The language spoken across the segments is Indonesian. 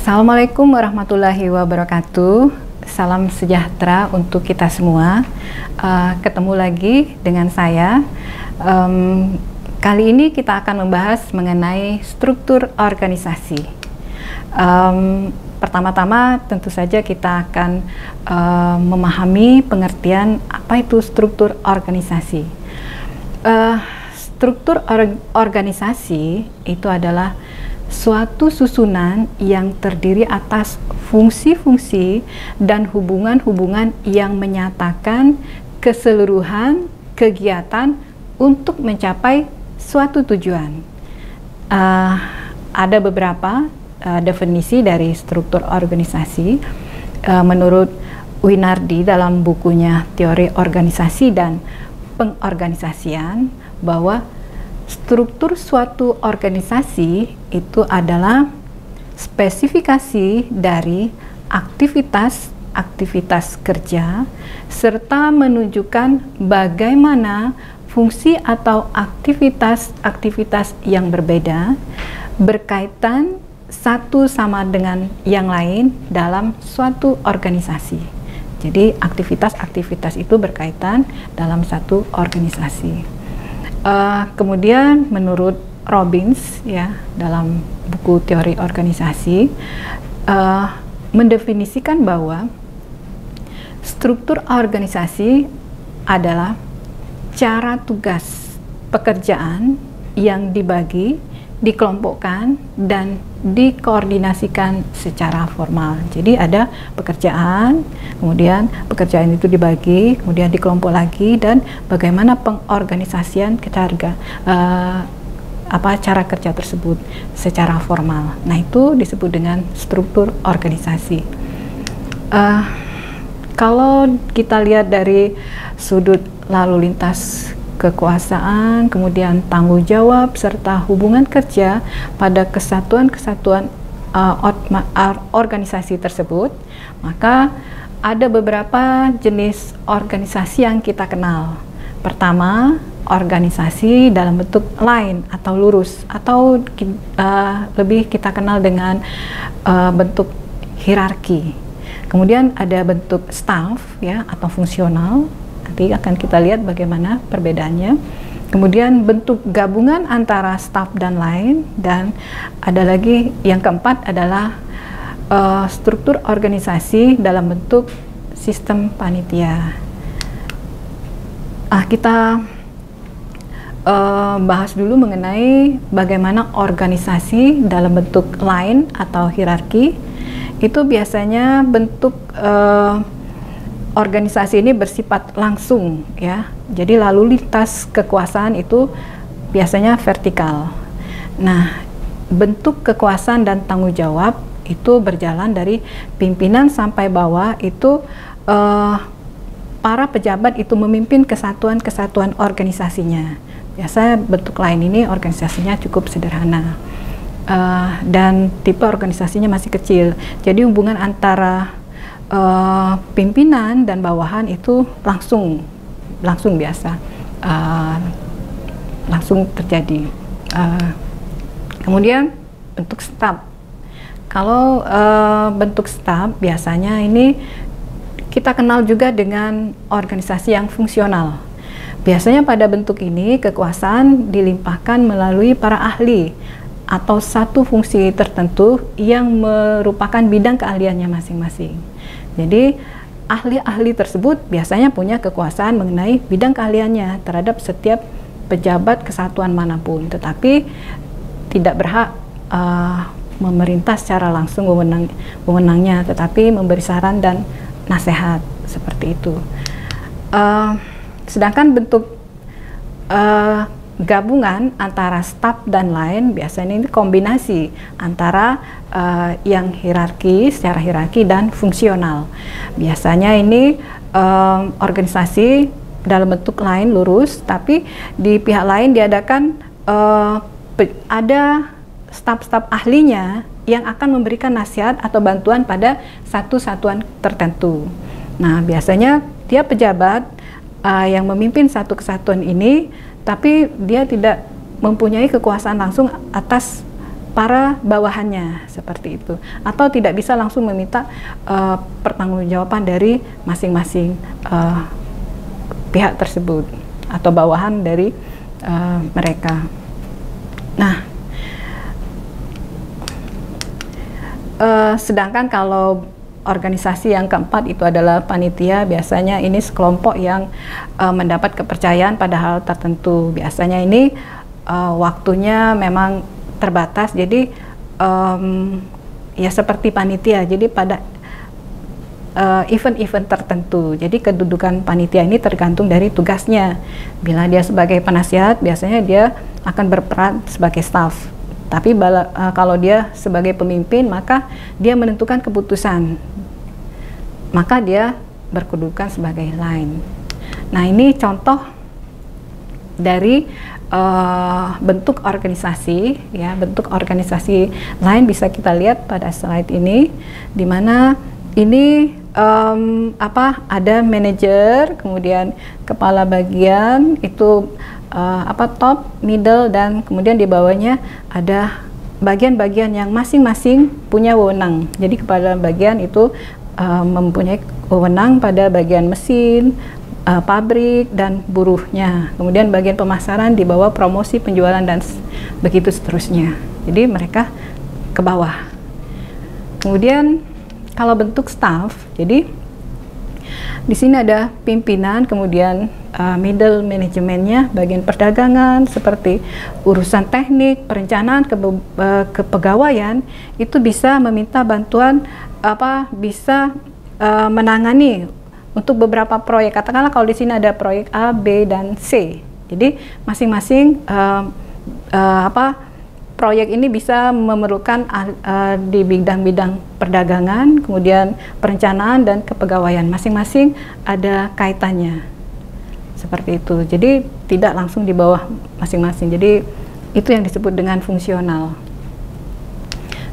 Assalamualaikum warahmatullahi wabarakatuh. Salam sejahtera untuk kita semua. Ketemu lagi dengan saya. Kali ini kita akan membahas mengenai struktur organisasi. Pertama-tama tentu saja kita akan memahami pengertian apa itu struktur organisasi. Struktur organisasi itu adalah suatu susunan yang terdiri atas fungsi-fungsi dan hubungan-hubungan yang menyatakan keseluruhan kegiatan untuk mencapai suatu tujuan. Ada beberapa definisi dari struktur organisasi menurut Winardi dalam bukunya Teori Organisasi dan Pengorganisasian, bahwa struktur suatu organisasi itu adalah spesifikasi dari aktivitas kerja serta menunjukkan bagaimana fungsi atau aktivitas yang berbeda berkaitan satu sama dengan yang lain dalam suatu organisasi. Jadi aktivitas itu berkaitan dalam satu organisasi. Kemudian menurut Robbins ya dalam buku Teori Organisasi mendefinisikan bahwa struktur organisasi adalah cara tugas pekerjaan yang dibagi, dikelompokkan, dan dikoordinasikan secara formal. Jadi ada pekerjaan, kemudian pekerjaan itu dibagi, kemudian dikelompok lagi, dan bagaimana pengorganisasian cara kerja tersebut secara formal. Nah, itu disebut dengan struktur organisasi. Kalau kita lihat dari sudut lalu lintas kekuasaan, kemudian tanggung jawab, serta hubungan kerja pada kesatuan-kesatuan organisasi tersebut, maka ada beberapa jenis organisasi yang kita kenal. Pertama, organisasi dalam bentuk line atau lurus, atau lebih kita kenal dengan bentuk hierarki. Kemudian ada bentuk staff ya atau fungsional. Nanti akan kita lihat bagaimana perbedaannya. Kemudian bentuk gabungan antara staff dan line, dan ada lagi yang keempat adalah struktur organisasi dalam bentuk sistem panitia. Kita bahas dulu mengenai bagaimana organisasi dalam bentuk line atau hierarki. Itu biasanya bentuk organisasi ini bersifat langsung ya. Jadi lalu lintas kekuasaan itu biasanya vertikal. Nah, bentuk kekuasaan dan tanggung jawab itu berjalan dari pimpinan sampai bawah. Itu para pejabat itu memimpin kesatuan-kesatuan organisasinya. Biasanya bentuk lain ini organisasinya cukup sederhana. Dan tipe organisasinya masih kecil. Jadi hubungan antara pimpinan dan bawahan itu langsung biasa, langsung terjadi. Kemudian bentuk staf. Kalau bentuk staf biasanya ini kita kenal juga dengan organisasi yang fungsional. Biasanya pada bentuk ini kekuasaan dilimpahkan melalui para ahli atau satu fungsi tertentu yang merupakan bidang keahliannya masing-masing. Jadi ahli-ahli tersebut biasanya punya kekuasaan mengenai bidang keahliannya terhadap setiap pejabat kesatuan manapun, tetapi tidak berhak memerintah secara langsung wewenangnya, tetapi memberi saran dan nasihat seperti itu. Sedangkan bentuk gabungan antara staf dan line biasanya ini kombinasi antara yang secara hierarki dan fungsional. Biasanya ini organisasi dalam bentuk line lurus, tapi di pihak lain diadakan ada staf-staf ahlinya yang akan memberikan nasihat atau bantuan pada satu satuan tertentu. Nah, biasanya dia pejabat yang memimpin satu kesatuan ini, tapi dia tidak mempunyai kekuasaan langsung atas para bawahannya seperti itu, atau tidak bisa langsung meminta pertanggungjawaban dari masing-masing pihak tersebut atau bawahan dari mereka. Nah, sedangkan kalau organisasi yang keempat itu adalah panitia, biasanya ini sekelompok yang mendapat kepercayaan pada hal tertentu. Biasanya ini waktunya memang terbatas, jadi ya seperti panitia, jadi pada event-event tertentu. Jadi kedudukan panitia ini tergantung dari tugasnya. Bila dia sebagai penasihat, biasanya dia akan berperan sebagai staff. Tapi kalau dia sebagai pemimpin, maka dia menentukan keputusan. Maka dia berkedudukan sebagai line. Nah, ini contoh dari bentuk organisasi, ya, bentuk organisasi lain bisa kita lihat pada slide ini, di mana ini ada manajer, kemudian kepala bagian itu top, middle, dan kemudian di bawahnya ada bagian-bagian yang masing-masing punya wewenang. Jadi kepala bagian itu mempunyai wewenang pada bagian mesin, pabrik, dan buruhnya. Kemudian bagian pemasaran di bawah promosi, penjualan, dan begitu seterusnya. Jadi mereka ke bawah. Kemudian kalau bentuk staff, jadi di sini ada pimpinan, kemudian middle manajemennya, bagian perdagangan seperti urusan teknik, perencanaan, kepegawaian, itu bisa meminta bantuan, bisa menangani untuk beberapa proyek. Katakanlah kalau di sini ada proyek A, B, dan C. Jadi masing-masing proyek ini bisa memerlukan di bidang-bidang perdagangan, kemudian perencanaan, dan kepegawaian. Masing-masing ada kaitannya. Seperti itu. Jadi tidak langsung di bawah masing-masing. Jadi itu yang disebut dengan fungsional.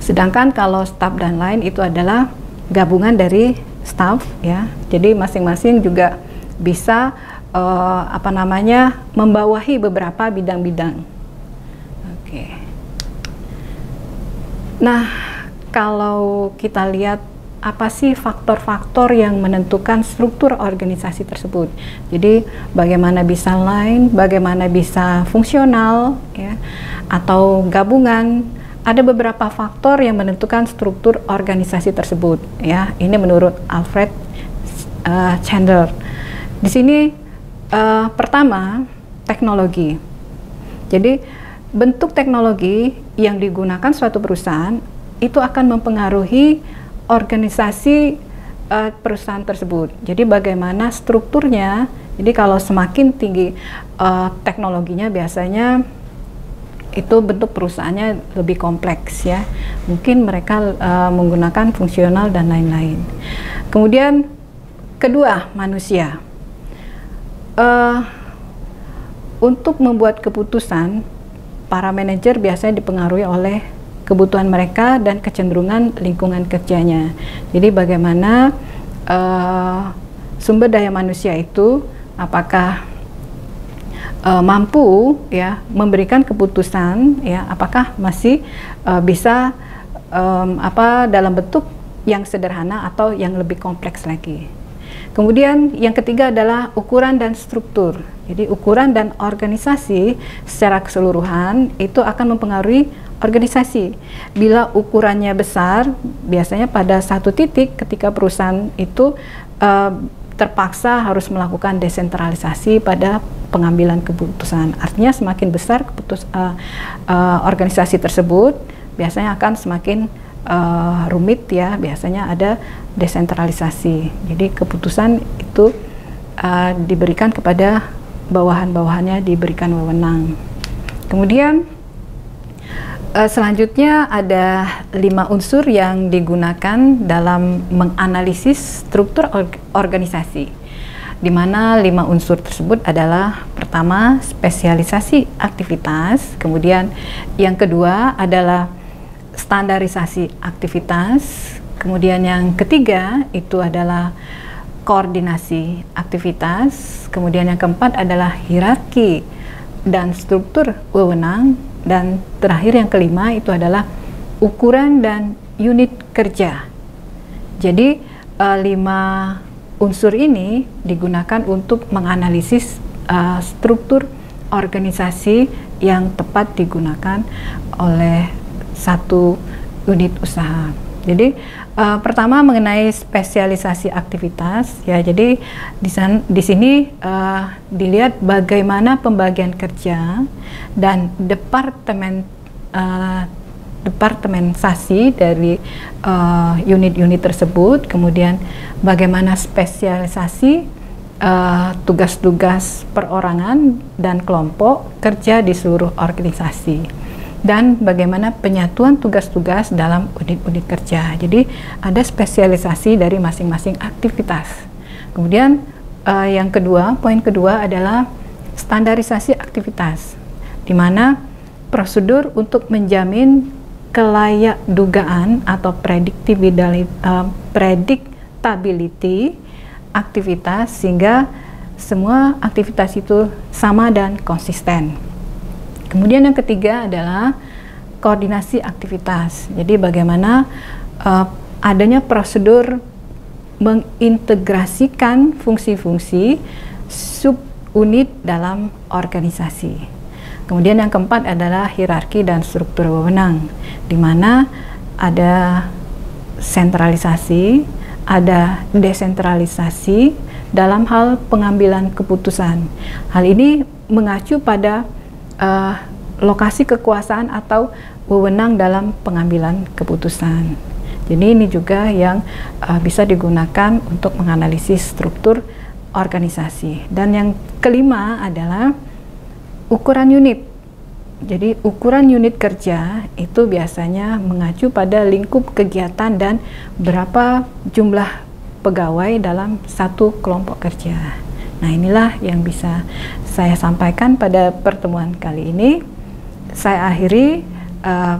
Sedangkan kalau staff dan line itu adalah gabungan dari staff, ya. Jadi masing-masing juga bisa membawahi beberapa bidang-bidang. Oke. Nah, kalau kita lihat apa sih faktor-faktor yang menentukan struktur organisasi tersebut. Jadi bagaimana bisa line, bagaimana bisa fungsional, ya, atau gabungan. Ada beberapa faktor yang menentukan struktur organisasi tersebut, ya. Ini menurut Alfred Chandler. Di sini pertama, teknologi. Jadi bentuk teknologi yang digunakan suatu perusahaan itu akan mempengaruhi organisasi perusahaan tersebut. Jadi bagaimana strukturnya. Jadi kalau semakin tinggi teknologinya, biasanya itu bentuk perusahaannya lebih kompleks, ya. Mungkin mereka menggunakan fungsional dan lain-lain. Kemudian kedua, manusia. Untuk membuat keputusan, para manajer biasanya dipengaruhi oleh kebutuhan mereka dan kecenderungan lingkungan kerjanya. Jadi bagaimana sumber daya manusia itu, apakah mampu, ya, memberikan keputusan, ya, apakah masih bisa dalam bentuk yang sederhana atau yang lebih kompleks lagi. Kemudian yang ketiga adalah ukuran dan struktur. Jadi ukuran dan organisasi secara keseluruhan itu akan mempengaruhi organisasi. Bila ukurannya besar, biasanya pada satu titik ketika perusahaan itu terpaksa harus melakukan desentralisasi pada pengambilan keputusan. Artinya semakin besar organisasi tersebut, biasanya akan semakin rumit, ya. Biasanya ada desentralisasi. Jadi keputusan itu diberikan kepada bawahan-bawahannya, diberikan wewenang. Kemudian selanjutnya ada 5 unsur yang digunakan dalam menganalisis struktur organisasi, di mana 5 unsur tersebut adalah: pertama, spesialisasi aktivitas, kemudian yang kedua adalah standarisasi aktivitas, kemudian yang ketiga itu adalah koordinasi aktivitas, kemudian yang keempat adalah hierarki dan struktur wewenang, Dan terakhir yang kelima itu adalah ukuran dan unit kerja. Jadi 5 unsur ini digunakan untuk menganalisis struktur organisasi yang tepat digunakan oleh satu unit usaha. Jadi pertama mengenai spesialisasi aktivitas, ya. Jadi di sini dilihat bagaimana pembagian kerja dan departementasi dari unit-unit tersebut, kemudian bagaimana spesialisasi tugas-tugas perorangan dan kelompok kerja di seluruh organisasi, dan bagaimana penyatuan tugas-tugas dalam unit-unit kerja. Jadi ada spesialisasi dari masing-masing aktivitas. Kemudian yang kedua, poin kedua adalah standarisasi aktivitas, di mana prosedur untuk menjamin kelayak dugaan atau predictability aktivitas, sehingga semua aktivitas itu sama dan konsisten. Kemudian yang ketiga adalah koordinasi aktivitas. Jadi bagaimana adanya prosedur mengintegrasikan fungsi-fungsi subunit dalam organisasi. Kemudian yang keempat adalah hierarki dan struktur wewenang, di mana ada sentralisasi, ada desentralisasi dalam hal pengambilan keputusan. Hal ini mengacu pada lokasi kekuasaan atau wewenang dalam pengambilan keputusan. Jadi ini juga yang bisa digunakan untuk menganalisis struktur organisasi. Dan yang kelima adalah ukuran unit. Jadi ukuran unit kerja itu biasanya mengacu pada lingkup kegiatan dan berapa jumlah pegawai dalam satu kelompok kerja. Nah, inilah yang bisa saya sampaikan pada pertemuan kali ini. Saya akhiri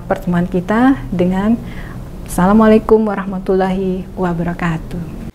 pertemuan kita dengan Assalamualaikum warahmatullahi wabarakatuh.